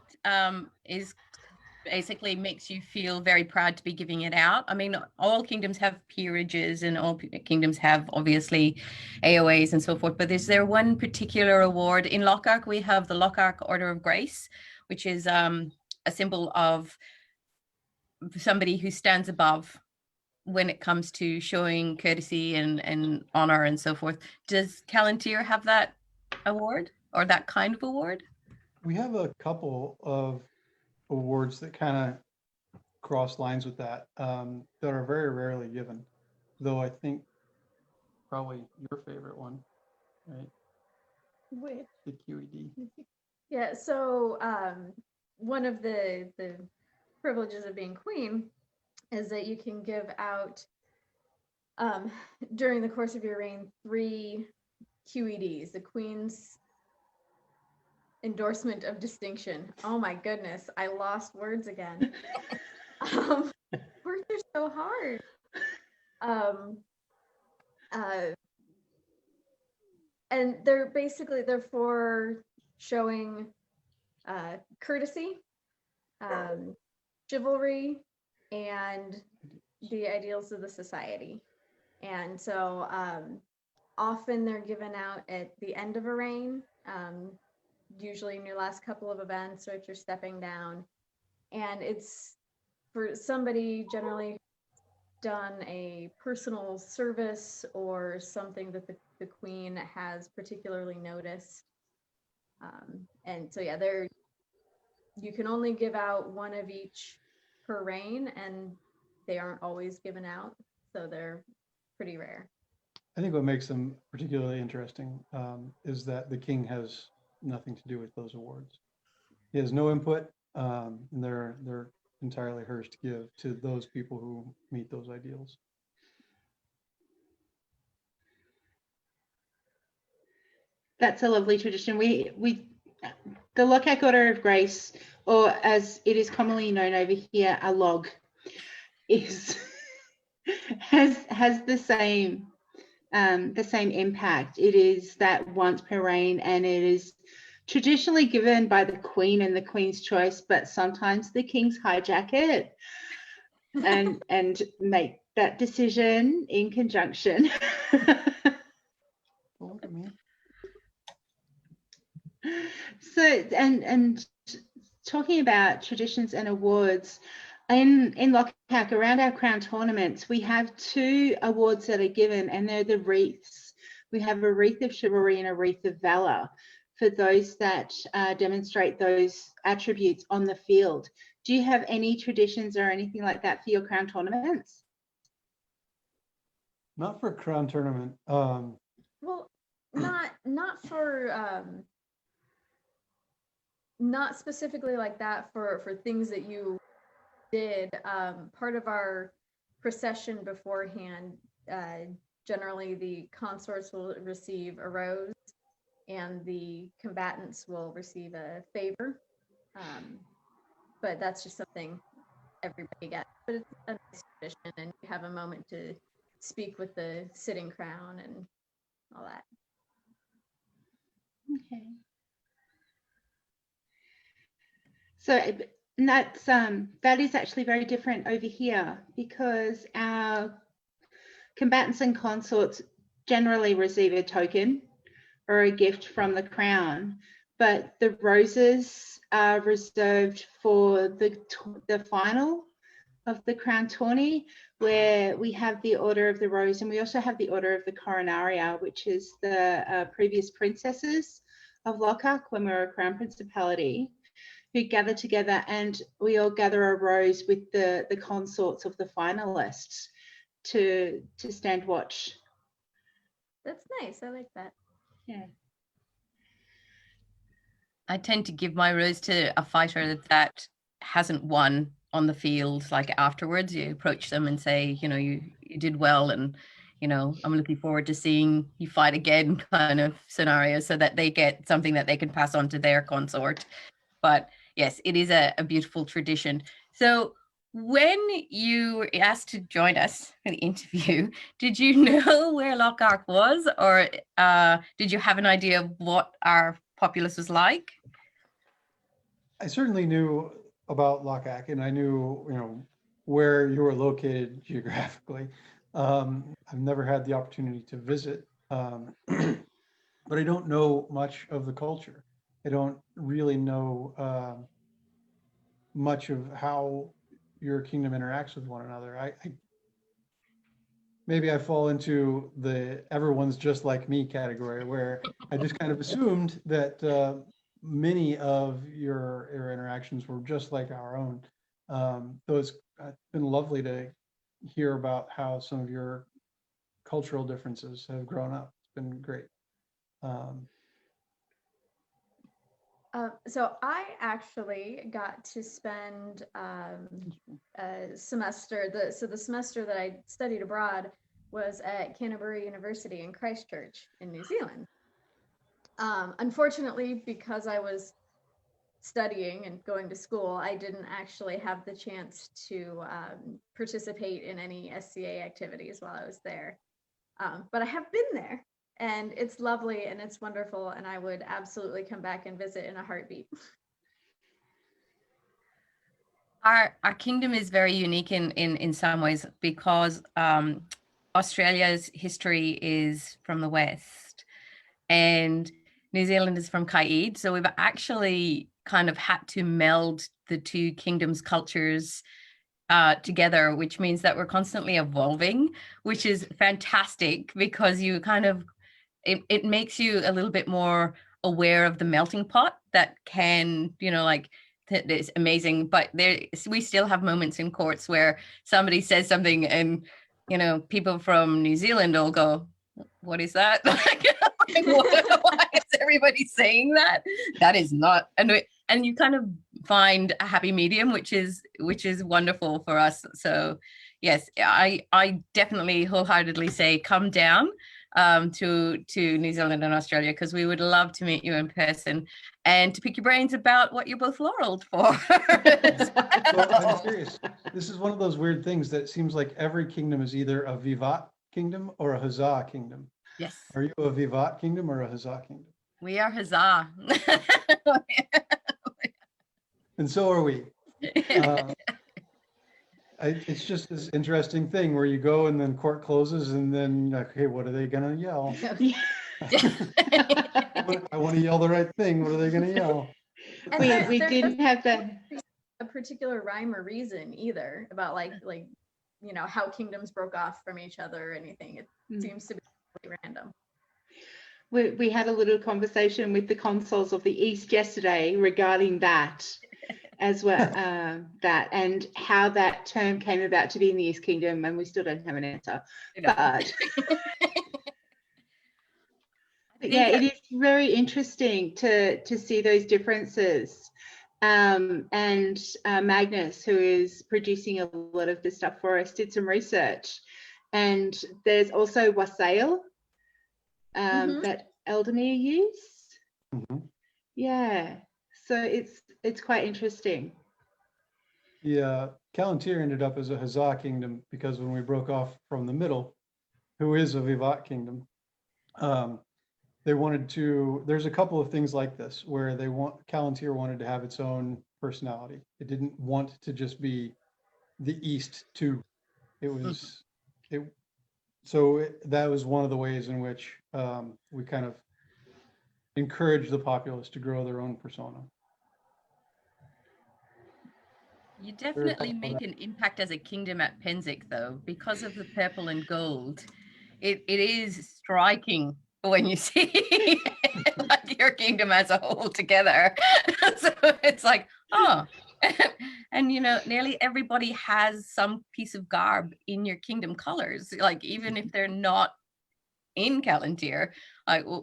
is basically makes you feel very proud to be giving it out? I mean, all kingdoms have peerages and all kingdoms have obviously AOAs and so forth, but is there one particular award? In Lockhart, we have the Lockhart Order of Grace, which is a symbol of somebody who stands above when it comes to showing courtesy and honor and so forth. Does Calontir have that award or that kind of award? We have a couple of awards that kind of cross lines with that that are very rarely given, though I think probably your favorite one, right? Which? The QED. Yeah, so one of the privileges of being queen is that you can give out during the course of your reign 3 QEDs, the Queen's Endorsement of Distinction. Oh my goodness, I lost words again. Words are so hard. And they're for showing courtesy, chivalry, and the ideals of the society. And so often they're given out at the end of a reign, usually in your last couple of events or if you're stepping down. And it's for somebody generally done a personal service or something that the queen has particularly noticed. And so yeah, you can only give out one of each per reign, and they aren't always given out, so they're pretty rare. I think what makes them particularly interesting is that the king has nothing to do with those awards. He has no input, and they're entirely hers to give to those people who meet those ideals. That's a lovely tradition. The Lockhart Order of Grace, or as it is commonly known over here, a log, has the same impact. It is that once per reign, and it is traditionally given by the Queen and the Queen's choice, but sometimes the Kings hijack it and make that decision in conjunction. Well, look at me. So, and talking about traditions and awards, in Lockhart, around our crown tournaments, we have 2 awards that are given, and they're the wreaths. We have a wreath of chivalry and a wreath of valor for those that demonstrate those attributes on the field. Do you have any traditions or anything like that for your crown tournaments? Not for a crown tournament. Well, not for not specifically like that for things that you did. Part of our procession beforehand, generally the consorts will receive a rose and the combatants will receive a favor. But that's just something everybody gets. But it's a nice tradition, and you have a moment to speak with the sitting crown and all that. Okay. So that is actually very different over here, because our combatants and consorts generally receive a token or a gift from the crown, but the roses are reserved for the final of the crown tourney, where we have the Order of the Rose, and we also have the Order of the Coronaria, which is the previous princesses of Lockhart when we were a crown principality, who gather together, and we all gather a rose with the consorts of the finalists to stand watch. That's nice. I like that. Yeah. I tend to give my rose to a fighter that hasn't won on the field. Like afterwards, you approach them and say, you know, you did well, and you know, I'm looking forward to seeing you fight again, kind of scenario, so that they get something that they can pass on to their consort. But yes, it is a beautiful tradition. So when you were asked to join us for the interview, did you know where Lockhart was, or did you have an idea of what our populace was like? I certainly knew about Lockhart, and I knew, you know, where you were located geographically. I've never had the opportunity to visit, but I don't know much of the culture. I don't really know much of how your kingdom interacts with one another. Maybe I fall into the everyone's just like me category, where I just kind of assumed that many of your interactions were just like our own. Though it's been lovely to hear about how some of your cultural differences have grown up. It's been great. So I actually got to spend a semester. The semester that I studied abroad was at Canterbury University in Christchurch in New Zealand. Unfortunately, because I was studying and going to school, I didn't actually have the chance to participate in any SCA activities while I was there. But I have been there. And it's lovely and it's wonderful, and I would absolutely come back and visit in a heartbeat. Our kingdom is very unique in some ways, because Australia's history is from the West and New Zealand is from Kaid. So we've actually kind of had to meld the two kingdoms' cultures together, which means that we're constantly evolving, which is fantastic, because you kind of it makes you a little bit more aware of the melting pot that can, you know, like it's amazing. But we still have moments in courts where somebody says something and, you know, people from New Zealand will go, what is that? Why is everybody saying that? That is not, and you kind of find a happy medium, which is wonderful for us. So yes, I definitely wholeheartedly say come down to New Zealand and Australia, because we would love to meet you in person and to pick your brains about what you're both laureled for. So I'm curious. This is one of those weird things that seems like every kingdom is either a Vivat kingdom or a Huzzah kingdom. Yes. Are you a Vivat kingdom or a Huzzah kingdom? We are Huzzah. And so are we. It's just this interesting thing where you go and then court closes and then like, hey, what are they gonna yell? I want to yell the right thing. What are they gonna yell? And we didn't have that. A particular rhyme or reason either about like you know, how kingdoms broke off from each other or anything. It seems to be really random. We had a little conversation with the consuls of the East yesterday regarding that as well, that and how that term came about to be in the East Kingdom, and we still don't have an answer. But I yeah, it is very interesting to see those differences. And Magnus, who is producing a lot of this stuff for us, did some research. And there's also wassail that Eldemir used. Yeah, so it's quite interesting. Yeah, Calontir ended up as a Huzzah kingdom because when we broke off from the middle, who is a Vivat kingdom, they wanted to, there's a couple of things like this where Calontir wanted to have its own personality. It didn't want to just be the East too. It was, that was one of the ways in which we kind of encouraged the populace to grow their own persona. You definitely make an impact as a kingdom at Pennsic, though, because of the purple and gold. It is striking when you see like your kingdom as a whole together. So it's like, oh, and you know, nearly everybody has some piece of garb in your kingdom colors, like even if they're not in Calontir.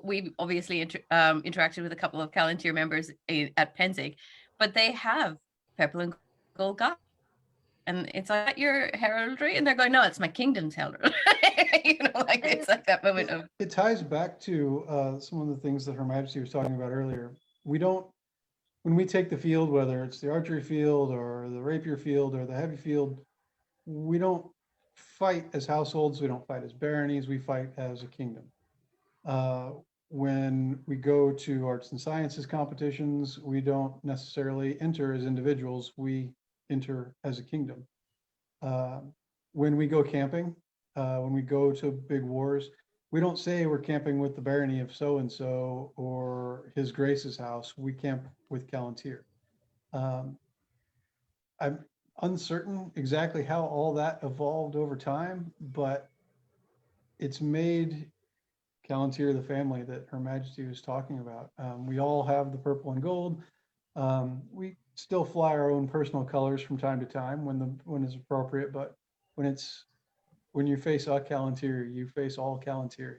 We obviously interacted with a couple of Calontir members at Pennsic, but they have purple and gold garb. And it's like your heraldry, and they're going, no, it's my kingdom's heraldry. You know, like it's like that moment of. It ties back to some of the things that Her Majesty was talking about earlier. We don't, when we take the field, whether it's the archery field or the rapier field or the heavy field, we don't fight as households. We don't fight as baronies. We fight as a kingdom. When we go to arts and sciences competitions, we don't necessarily enter as individuals. We enter as a kingdom. When we go camping, when we go to big wars, we don't say we're camping with the barony of so-and-so or His Grace's house. We camp with Calontir. I'm uncertain exactly how all that evolved over time, but it's made Calontir the family that Her Majesty was talking about. We all have the purple and gold. We still fly our own personal colors from time to time when it's appropriate, but when you face a Calontir, you face all Calontir.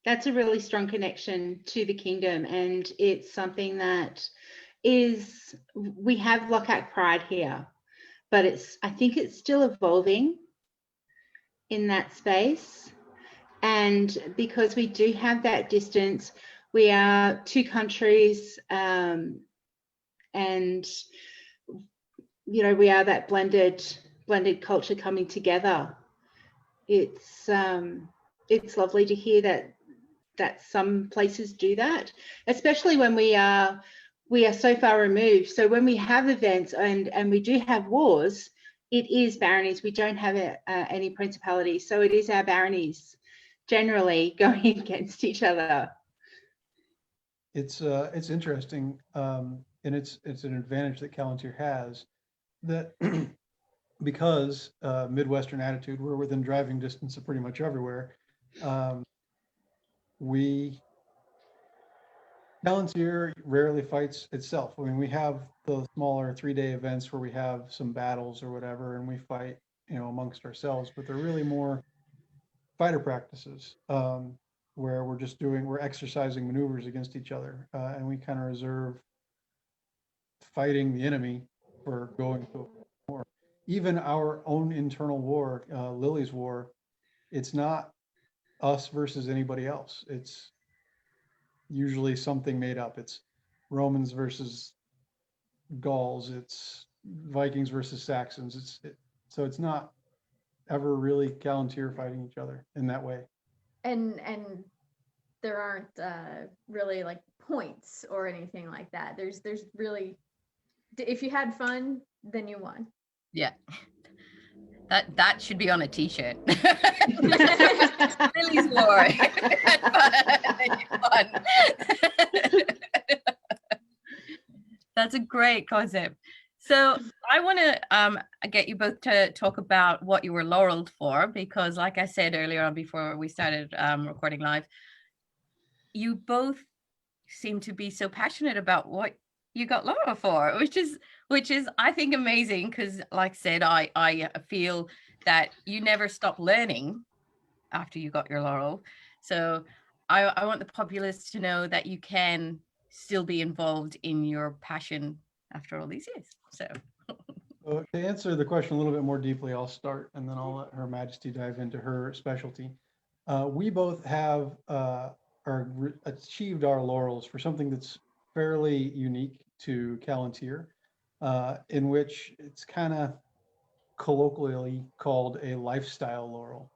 That's a really strong connection to the kingdom, and it's something that we have Lockhart pride here, but I think it's still evolving in that space. And because we do have that distance, we are two countries, and you know, we are that blended culture coming together. It's lovely to hear that some places do that, especially when we are so far removed. So when we have events and we do have wars, it is baronies. We don't have any principalities, so it is our baronies generally going against each other. It's interesting, and it's an advantage that Calontir has, that because Midwestern attitude, we're within driving distance of pretty much everywhere. Calontir rarely fights itself. I mean, we have the smaller 3-day events where we have some battles or whatever, and we fight, you know, amongst ourselves, but they're really more fighter practices, where we're exercising maneuvers against each other, and we kind of reserve fighting the enemy for going to war. Even our own internal war, Lily's war, it's not us versus anybody else. It's usually something made up. It's Romans versus Gauls. It's Vikings versus Saxons. So it's not ever really Calontir fighting each other in that way. And there aren't really like points or anything like that. There's really, if you had fun, then you won. Yeah. That should be on a t-shirt. Lily's war. Fun. That's a great concept. So I want to get you both to talk about what you were laureled for, because like I said earlier on before we started recording live, you both seem to be so passionate about what you got laurel for, which is which is, I think, amazing because, like I said, I feel that you never stop learning after you got your laurel. So I want the populace to know that you can still be involved in your passion after all these years. So To answer the question a little bit more deeply, I'll start and then I'll let Her Majesty dive into her specialty. We both have achieved our laurels for something that's fairly unique to Calontir, in which it's kind of colloquially called a lifestyle laurel.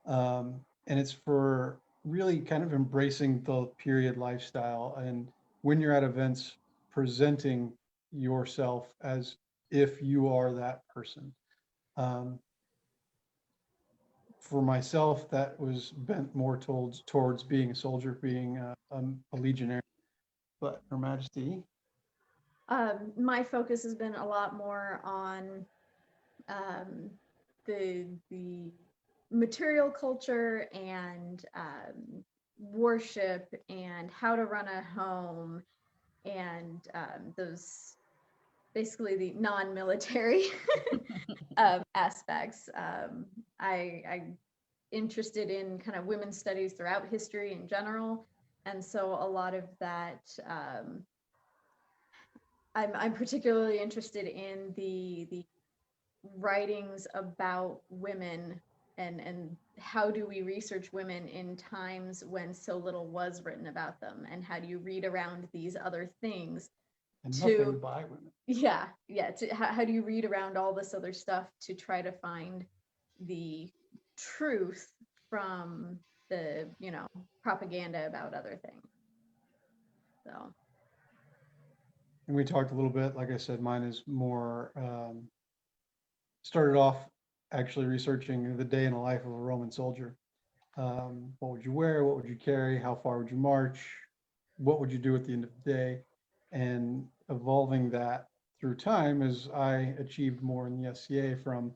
And it's for really kind of embracing the period lifestyle. And when you're at events, presenting yourself as if you are that person. Um, for myself, that was bent more towards being a soldier, being a legionnaire. But Her Majesty. My focus has been a lot more on the material culture and worship and how to run a home and those basically the non-military aspects. I'm interested in kind of women's studies throughout history in general, and so a lot of that I'm particularly interested in the writings about women and how do we research women in times when so little was written about them, and how do you read around these other things And to nothing by women. how do you read around all this other stuff to try to find the truth from the propaganda about other things. So And we talked a little bit, like I said, mine is more, started off actually researching the day in the life of a Roman soldier. What would you wear? What would you carry? How far would you march? What would you do at the end of the day? And evolving that through time as I achieved more in the SCA, from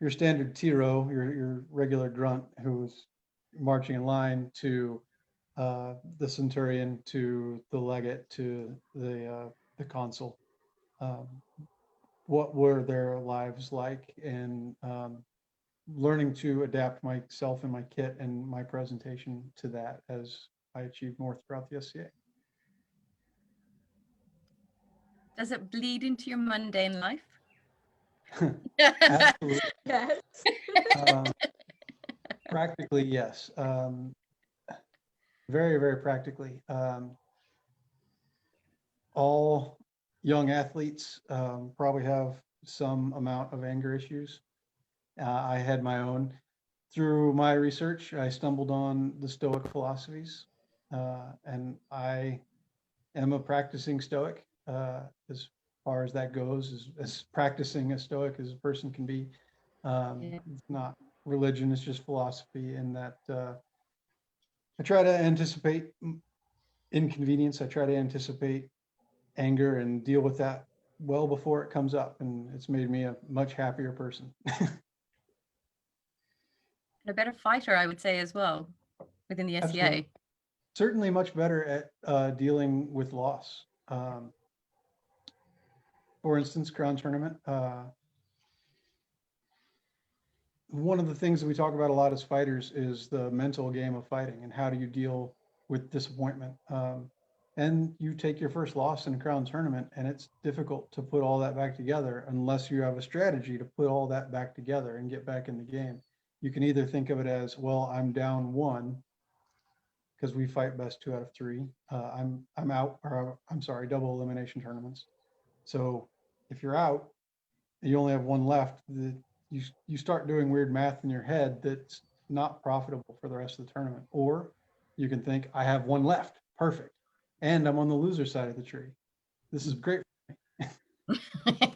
your standard tiro, your regular grunt who's marching in line, to the centurion, to the legate, to the consul. What were their lives like, and learning to adapt myself and my kit and my presentation to that as I achieved more throughout the SCA. does it bleed into your mundane life? Absolutely. yes. Practically, yes. Very, very practically. All young athletes probably have some amount of anger issues. I had my own. Through my research, I stumbled on the Stoic philosophies, and I am a practicing Stoic, as far as that goes, as practicing a Stoic as a person can be. It's not religion, it's just philosophy, in that I try to anticipate inconvenience. I try to anticipate anger and deal with that well before it comes up, and it's made me a much happier person. A better fighter, I would say, as well, within the SCA. Absolutely. Certainly much better at dealing with loss. For instance, Crown Tournament. One of the things that we talk about a lot as fighters is the mental game of fighting, and how do you deal with disappointment. And you take your first loss in a Crown Tournament, and it's difficult to put all that back together unless you have a strategy to put all that back together and get back in the game. You can either think of it as, well, I'm down one, because we fight best 2 out of 3. I'm out, or I'm sorry, double elimination tournaments. So if you're out, and you only have 1 left, you start doing weird math in your head that's not profitable for the rest of the tournament. Or you can think, I have 1 left, perfect, and I'm on the loser side of the tree. This is great for me.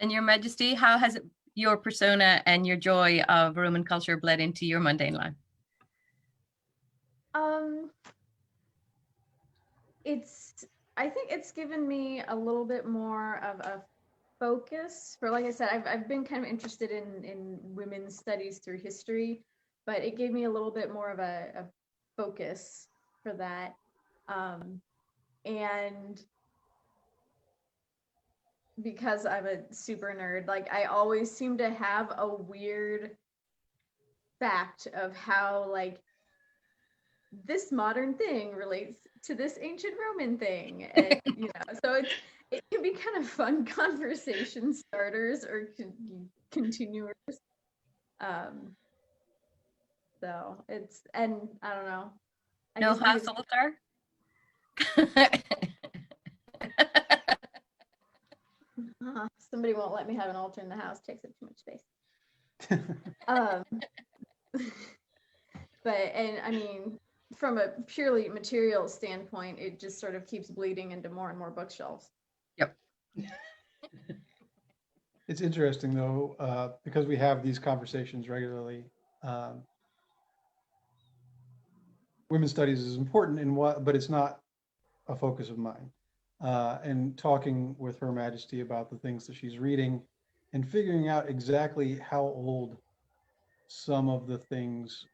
And Your Majesty, how has your persona and your joy of Roman culture bled into your mundane life? I think it's given me a little bit more of a focus. For, like I said, I've been kind of interested in women's studies through history, but it gave me a little bit more of a focus for that. And because I'm a super nerd, like I always seem to have a weird fact of how like this modern thing relates to this ancient Roman thing, and so it can be kind of fun conversation starters or continuers. So it's, and I don't know. I No just think it's hassle there. somebody won't let me have an altar in the house, takes up too much space. But and I mean, from a purely material standpoint, it just sort of keeps bleeding into more and more bookshelves. Yep. It's interesting though, because we have these conversations regularly. Women's studies is important in what, but it's not a focus of mine. And talking with Her Majesty about the things that she's reading and figuring out exactly how old some of the things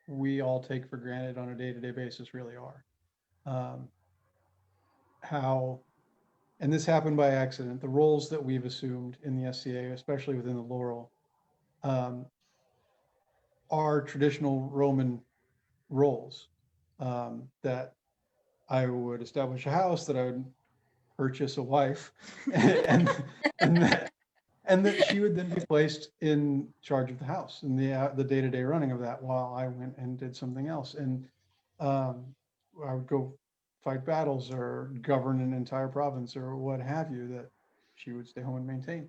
we all take for granted on a day-to-day basis really are. How, and this happened by accident, the roles that we've assumed in the SCA, especially within the Laurel, are traditional Roman roles, that I would establish a house, that I would purchase a wife, and that she would then be placed in charge of the house and the day-to-day running of that, while I went and did something else. And I would go fight battles or govern an entire province or what have you, that she would stay home and maintain.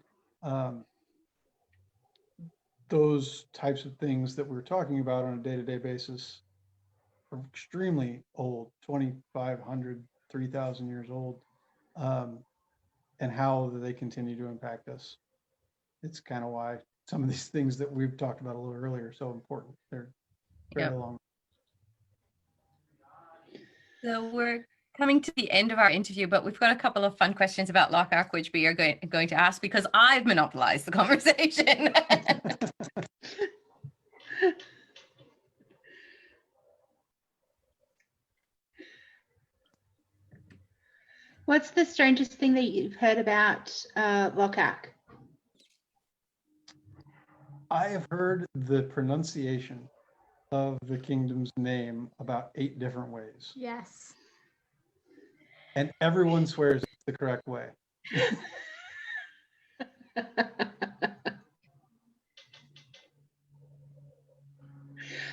Those types of things that we're talking about on a day-to-day basis are extremely old, 2,500, 3,000 years old, and how they continue to impact us. It's kind of why some of these things that we've talked about a little earlier are so important. They're very long. So we're coming to the end of our interview, but we've got a couple of fun questions about Lockhart, which we are going to ask because I've monopolized the conversation. What's the strangest thing that you've heard about Lockhart? I have heard the pronunciation of the kingdom's name about 8 different ways. Yes. And everyone swears it's the correct way.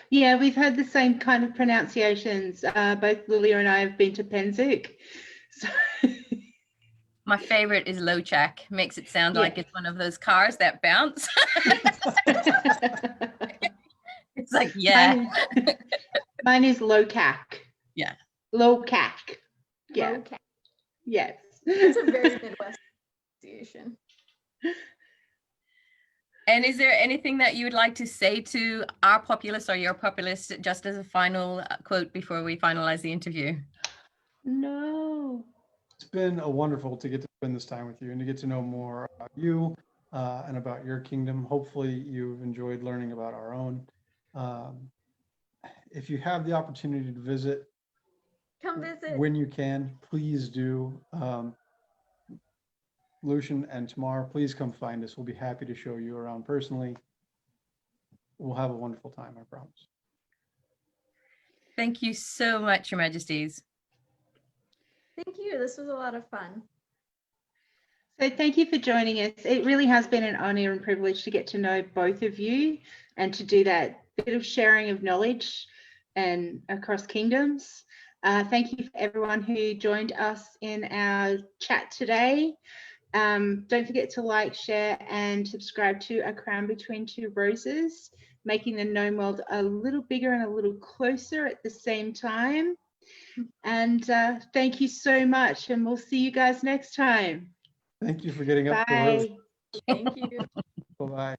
Yeah, we've heard the same kind of pronunciations. Both Lilya and I have been to Penzuk. So My favorite is Lochak. Makes it sound like it's one of those cars that bounce. It's like, yeah. Mine is Locac. Yeah. Locac. Yeah. Okay. Yes. It's a very Midwest pronunciation. And is there anything that you would like to say to our populace or your populace, just as a final quote before we finalize the interview? No. It's been wonderful to get to spend this time with you and to get to know more about you and about your kingdom. Hopefully you've enjoyed learning about our own. If you have the opportunity to visit, come visit when you can, please do. Lucian and Tamar, please come find us. We'll be happy to show you around personally. We'll have a wonderful time, I promise. Thank you so much, Your Majesties. Thank you. This was a lot of fun. So thank you for joining us. It really has been an honor and privilege to get to know both of you and to do that bit of sharing of knowledge and across kingdoms. Thank you for everyone who joined us in our chat today. Don't forget to like, share, and subscribe to A Crown Between Two Roses, making the gnome world a little bigger and a little closer at the same time. And thank you so much, and we'll see you guys next time. Thank you for getting up. Bye. Thank you. Bye-bye.